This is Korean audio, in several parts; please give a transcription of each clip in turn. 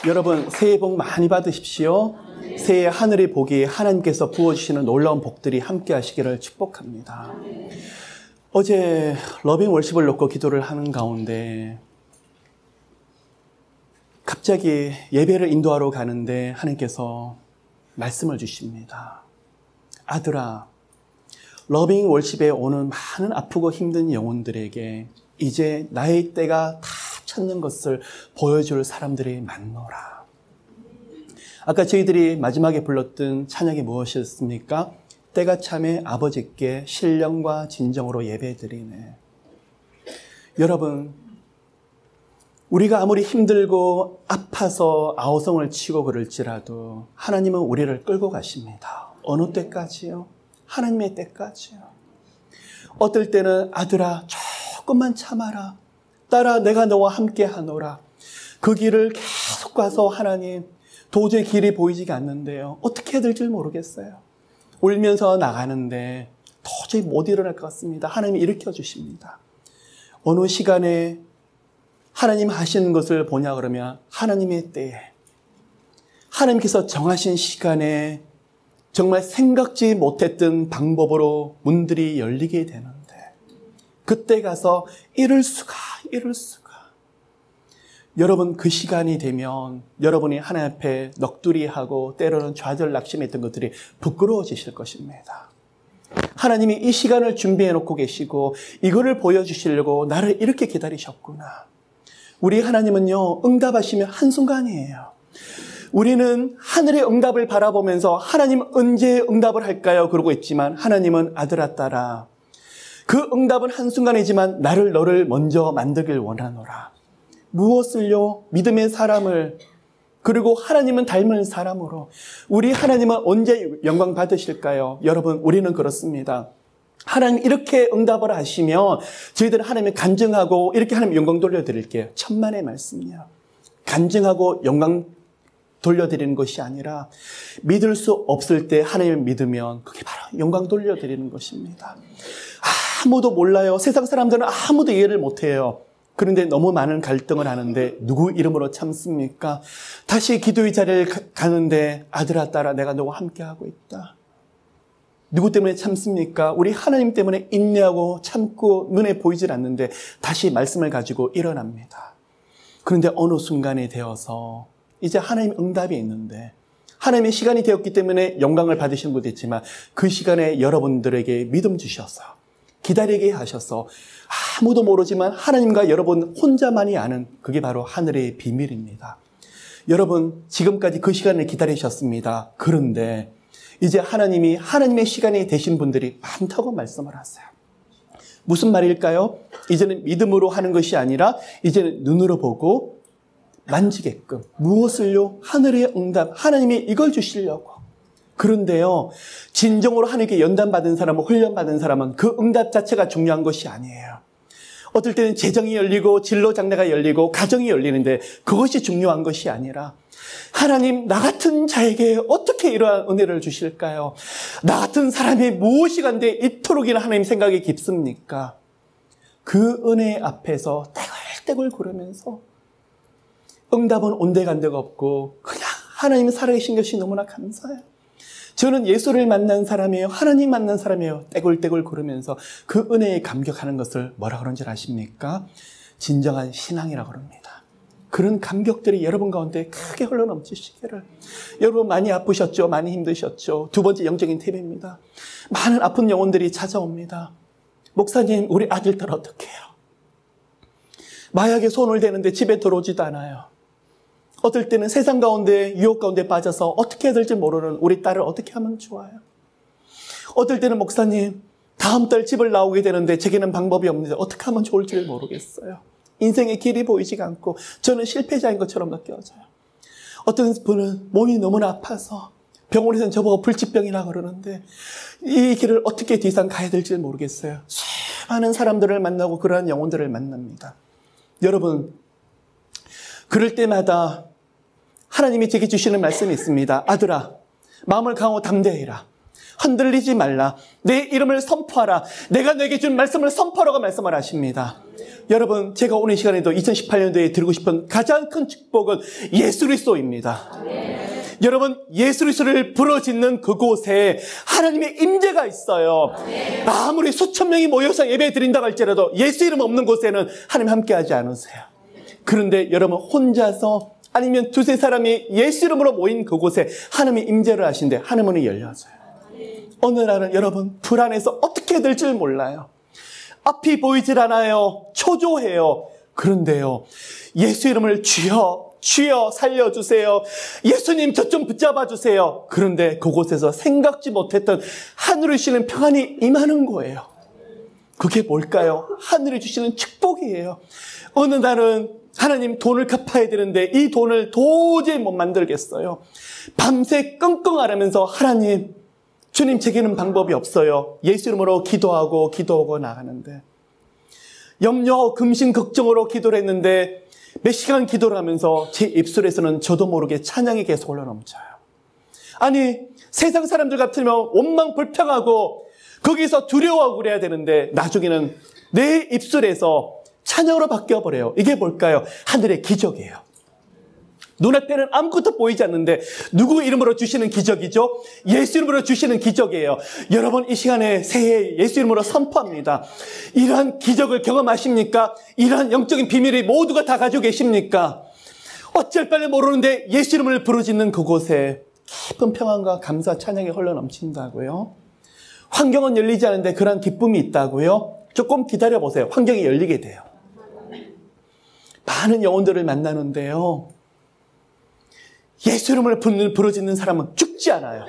여러분 새해 복 많이 받으십시오. 새해 하늘의 복이 하나님께서 부어주시는 놀라운 복들이 함께 하시기를 축복합니다. 어제 러빙 월십을 놓고 기도를 하는 가운데 갑자기 예배를 인도하러 가는데 하나님께서 말씀을 주십니다. 아들아, 러빙 월십에 오는 많은 아프고 힘든 영혼들에게 이제 나의 때가 다 찾는 것을 보여줄 사람들이 많노라. 아까 저희들이 마지막에 불렀던 찬양이 무엇이었습니까? 때가 참에 아버지께 신령과 진정으로 예배드리네. 여러분, 우리가 아무리 힘들고 아파서 아우성을 치고 그럴지라도 하나님은 우리를 끌고 가십니다. 어느 때까지요? 하나님의 때까지요. 어떨 때는 아들아 조금만 참아라. 딸아 내가 너와 함께 하노라. 그 길을 계속 가서 하나님 도저히 길이 보이지가 않는데요. 어떻게 해야 될지 모르겠어요. 울면서 나가는데 도저히 못 일어날 것 같습니다. 하나님이 일으켜 주십니다. 어느 시간에 하나님 하시는 것을 보냐 그러면 하나님의 때에 하나님께서 정하신 시간에 정말 생각지 못했던 방법으로 문들이 열리게 되는데 그때 가서 이룰 수가. 여러분 그 시간이 되면 여러분이 하나님 앞에 넋두리하고 때로는 좌절낙심했던 것들이 부끄러워지실 것입니다. 하나님이 이 시간을 준비해 놓고 계시고 이거를 보여주시려고 나를 이렇게 기다리셨구나. 우리 하나님은요 응답하시면 한순간이에요. 우리는 하늘의 응답을 바라보면서 하나님 언제 응답을 할까요? 그러고 있지만 하나님은 아들아 딸아 그 응답은 한순간이지만 너를 먼저 만들길 원하노라. 무엇을요? 믿음의 사람을 그리고 하나님은 닮은 사람으로 우리 하나님은 언제 영광 받으실까요? 여러분 우리는 그렇습니다. 하나님 이렇게 응답을 하시면 저희들은 하나님을 간증하고 이렇게 하나님 영광 돌려드릴게요. 천만의 말씀이요. 간증하고 영광 돌려드리는 것이 아니라 믿을 수 없을 때 하나님을 믿으면 그게 바로 영광 돌려드리는 것입니다. 아무도 몰라요. 세상 사람들은 아무도 이해를 못해요. 그런데 너무 많은 갈등을 하는데 누구 이름으로 참습니까? 다시 기도의 자리를 가는데 아들아 딸아 내가 너와 함께하고 있다. 누구 때문에 참습니까? 우리 하나님 때문에 인내하고 참고 눈에 보이질 않는데 다시 말씀을 가지고 일어납니다. 그런데 어느 순간이 되어서 이제 하나님 응답이 있는데 하나님의 시간이 되었기 때문에 영광을 받으신 것도 있지만 그 시간에 여러분들에게 믿음 주셔서 기다리게 하셔서 아무도 모르지만 하나님과 여러분 혼자만이 아는 그게 바로 하늘의 비밀입니다. 여러분 지금까지 그 시간을 기다리셨습니다. 그런데 이제 하나님이 하나님의 시간이 되신 분들이 많다고 말씀을 하세요. 무슨 말일까요? 이제는 믿음으로 하는 것이 아니라 이제는 눈으로 보고 만지게끔 무엇을요? 하늘의 응답 하나님이 이걸 주시려고. 그런데요 진정으로 하나님께 연단받은 사람은 훈련받은 사람은 그 응답 자체가 중요한 것이 아니에요. 어떨 때는 재정이 열리고 진로 장래가 열리고 가정이 열리는데 그것이 중요한 것이 아니라 하나님 나 같은 자에게 어떻게 이러한 은혜를 주실까요? 나 같은 사람이 무엇이 간데 이토록이나 하나님 생각이 깊습니까? 그 은혜 앞에서 떼굴떼굴 구르면서 응답은 온데간데가 없고 그냥 하나님 살아계신 것이 너무나 감사해요. 저는 예수를 만난 사람이에요. 하나님 만난 사람이에요. 떼굴떼굴 구르면서 그 은혜에 감격하는 것을 뭐라 그런 줄 아십니까? 진정한 신앙이라고 그럽니다. 그런 감격들이 여러분 가운데 크게 흘러넘치시기를. 여러분 많이 아프셨죠? 많이 힘드셨죠? 두 번째 영적인 팁입니다. 많은 아픈 영혼들이 찾아옵니다. 목사님 우리 아들들 어떻게 해요? 마약에 손을 대는데 집에 들어오지도 않아요. 어떨 때는 세상 가운데 유혹 가운데 빠져서 어떻게 해야 될지 모르는 우리 딸을 어떻게 하면 좋아요? 어떨 때는 목사님 다음 달 집을 나오게 되는데 제게는 방법이 없는데 어떻게 하면 좋을지 모르겠어요. 인생의 길이 보이지가 않고 저는 실패자인 것처럼 느껴져요. 어떤 분은 몸이 너무나 아파서 병원에서는 저보고 불치병이라 그러는데 이 길을 어떻게 더 이상 가야 될지 모르겠어요. 수많은 사람들을 만나고 그러한 영혼들을 만납니다. 여러분 그럴 때마다 하나님이 제게 주시는 말씀이 있습니다. 아들아 마음을 강하고 담대해라. 흔들리지 말라. 내 이름을 선포하라. 내가 너에게 준 말씀을 선포하라고 말씀을 하십니다. 여러분, 제가 오늘 이 시간에도 2018년도에 드리고 싶은 가장 큰 축복은 예수 그리스도입니다. 여러분, 예수 그리스도를 부르짖는 그곳에 하나님의 임재가 있어요. 아무리 수천 명이 모여서 예배 드린다고 할지라도 예수 이름 없는 곳에는 하나님 함께하지 않으세요. 그런데 여러분, 혼자서 아니면 두세 사람이 예수 이름으로 모인 그곳에 하나님이 임재를 하신데 하늘 문이 열려져요. 어느 날은 여러분, 불안해서 어떻게 될 줄 몰라요. 앞이 보이질 않아요. 초조해요. 그런데요, 예수 이름을 주여 살려주세요. 예수님 저 좀 붙잡아 주세요. 그런데 그곳에서 생각지 못했던 하늘을 주시는 평안이 임하는 거예요. 그게 뭘까요? 하늘이 주시는 축복이에요. 어느 날은 하나님 돈을 갚아야 되는데 이 돈을 도저히 못 만들겠어요. 밤새 끙끙 앓으면서 하나님, 주님 제게는 방법이 없어요. 예수 이름으로 기도하고 나가는데 염려, 금신, 걱정으로 기도를 했는데 몇 시간 기도를 하면서 제 입술에서는 저도 모르게 찬양이 계속 흘러넘쳐요. 아니, 세상 사람들 같으면 원망 불평하고 거기서 두려워하고 그래야 되는데 나중에는 내 입술에서 찬양으로 바뀌어버려요. 이게 뭘까요? 하늘의 기적이에요. 눈앞에는 아무것도 보이지 않는데 누구 이름으로 주시는 기적이죠? 예수 이름으로 주시는 기적이에요. 여러분, 이 시간에 새해 예수 이름으로 선포합니다. 이러한 기적을 경험하십니까? 이러한 영적인 비밀을 모두가 다 가지고 계십니까? 어쩔 바를 모르는데 예수 이름을 부르짖는 그곳에 깊은 평안과 감사, 찬양이 흘러넘친다고요? 환경은 열리지 않는데 그러한 기쁨이 있다고요? 조금 기다려보세요. 환경이 열리게 돼요. 많은 영혼들을 만나는데요, 예수 이름을 부르짖는 사람은 죽지 않아요.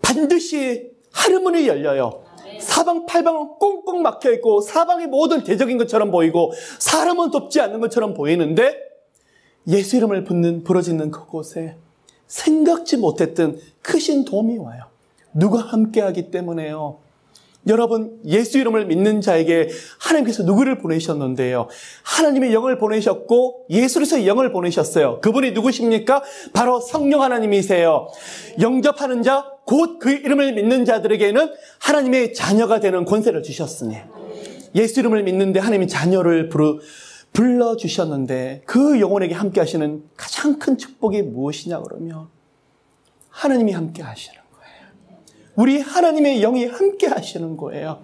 반드시 하늘문이 열려요. 사방팔방은 꽁꽁 막혀있고 사방이 모든 대적인 것처럼 보이고 사람은 돕지 않는 것처럼 보이는데 예수 이름을 부르짖는 그곳에 생각지 못했던 크신 도움이 와요. 누가 함께하기 때문에요. 여러분, 예수 이름을 믿는 자에게 하나님께서 누구를 보내셨는데요? 하나님의 영을 보내셨고 예수로서 영을 보내셨어요. 그분이 누구십니까? 바로 성령 하나님이세요. 영접하는 자, 곧 그 이름을 믿는 자들에게는 하나님의 자녀가 되는 권세를 주셨으니, 예수 이름을 믿는데 하나님의 자녀를 불러주셨는데 그 영혼에게 함께 하시는 가장 큰 축복이 무엇이냐 그러면 하나님이 함께 하시는 거예요. 우리 하나님의 영이 함께 하시는 거예요.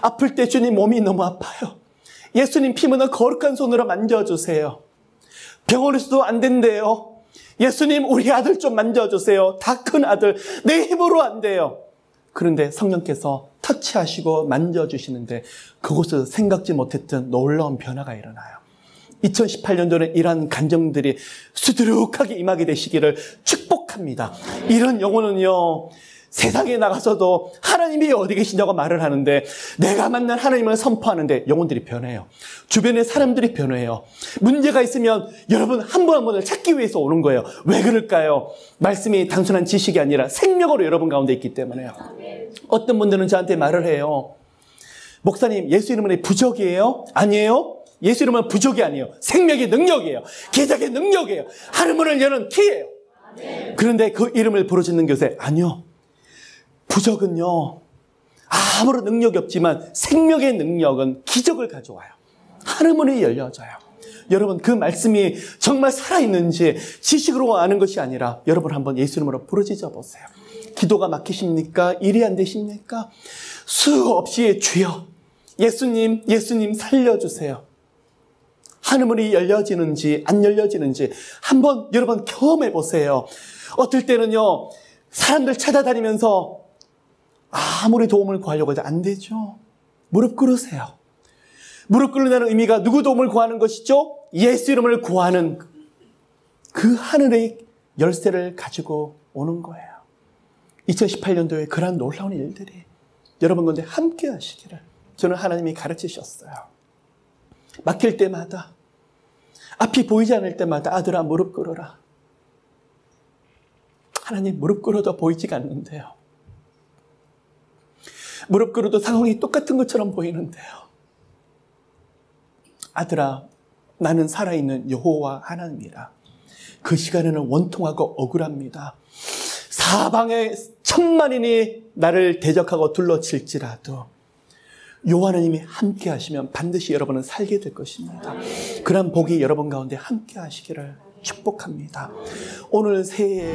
아플 때 주님 몸이 너무 아파요. 예수님 피 묻은 거룩한 손으로 만져주세요. 병원에서도 안 된대요. 예수님 우리 아들 좀 만져주세요. 다 큰 아들, 내 힘으로 안 돼요. 그런데 성령께서 터치하시고 만져주시는데 그곳에서 생각지 못했던 놀라운 변화가 일어나요. 2018년도에는 이러한 간정들이 수두룩하게 임하게 되시기를 축복합니다. 이런 영혼은요, 세상에 나가서도 하나님이 어디 계시냐고 말을 하는데 내가 만난 하나님을 선포하는데 영혼들이 변해요. 주변의 사람들이 변해요. 문제가 있으면 여러분 한 분 한 분을 찾기 위해서 오는 거예요. 왜 그럴까요? 말씀이 단순한 지식이 아니라 생명으로 여러분 가운데 있기 때문에요. 어떤 분들은 저한테 말을 해요. 목사님, 예수 이름은 부족이에요? 아니에요. 예수 이름은 부족이 아니에요. 생명의 능력이에요. 기적의 능력이에요. 하늘문을 여는 키예요. 그런데 그 이름을 부르짖는 곳에 아니요, 부적은요, 아무런 능력이 없지만 생명의 능력은 기적을 가져와요. 하늘문이 열려져요. 여러분, 그 말씀이 정말 살아있는지 지식으로 아는 것이 아니라 여러분 한번 예수 이름으로 부르짖어 보세요. 기도가 막히십니까? 일이 안 되십니까? 수없이 주여, 예수님, 예수님 살려주세요. 하늘문이 열려지는지 안 열려지는지 한번 여러분 경험해 보세요. 어떨 때는요, 사람들 찾아다니면서 아무리 도움을 구하려고 해도 안 되죠. 무릎 꿇으세요. 무릎 꿇는다는 의미가 누구 도움을 구하는 것이죠? 예수 이름을 구하는 그 하늘의 열쇠를 가지고 오는 거예요. 2018년도에 그러한 놀라운 일들이 여러분 가운데 함께 하시기를 저는 하나님이 가르치셨어요. 막힐 때마다, 앞이 보이지 않을 때마다 아들아 무릎 꿇어라. 하나님, 무릎 꿇어도 보이지가 않는데요. 무릎 꿇어도 상황이 똑같은 것처럼 보이는데요. 아들아, 나는 살아있는 여호와 하나님이라. 그 시간에는 원통하고 억울합니다. 사방에 천만인이 나를 대적하고 둘러칠지라도 여호와 하나님이 함께 하시면 반드시 여러분은 살게 될 것입니다. 그런 복이 여러분 가운데 함께 하시기를 축복합니다. 오늘 새해